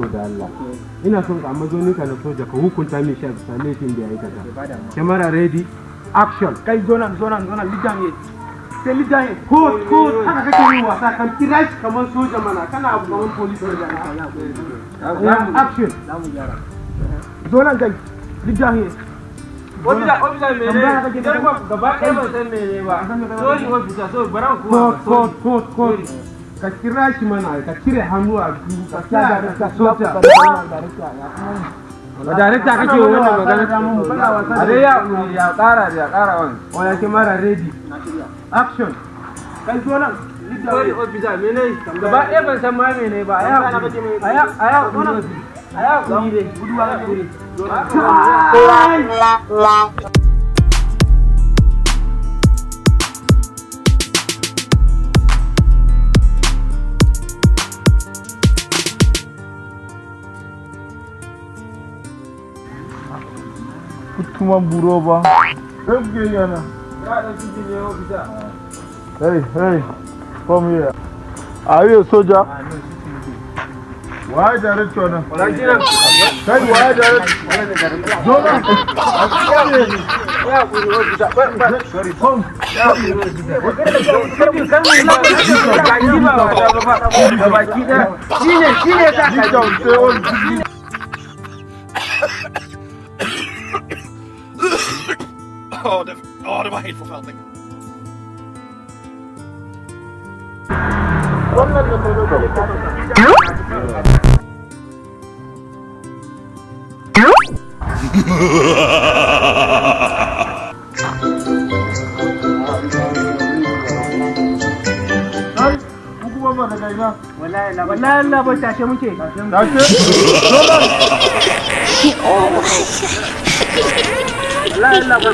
kyau da Allah. Ina son ka mazoninka na soja ka hukunta min shi a bisa laifin da ya aikata. Camera ready, action. Kai zo nan lijan ye. Sai lijan ye. Ko haka kake yin wasa kan kira shi kamar soja mana kana abu kamar police soja na. Action. Zo nan kai lijan ye. Ofisa mene? Gaba ɗaya ban san mene ba. Sorry ofisa, so baran kuwa. Code. Ka kira shi mana ka cire hannu a biyu ka kira da soja. Darekta kake wannan magana. Are ya ƙara wani. Wala camera ready. Action. Kai zo nan. Sorry ofisa mene? Gaba ɗaya ban san ma mene ba. Aya kuri dai. Guduwa ga kuri. Kutuma buroba. Every yana. Hey, come here. Are you a soldier? Why director now? Why director? Zola. Sorry, come. Oh, det var helt forferdelig. Wallahi Allah bai tashe muke. La la la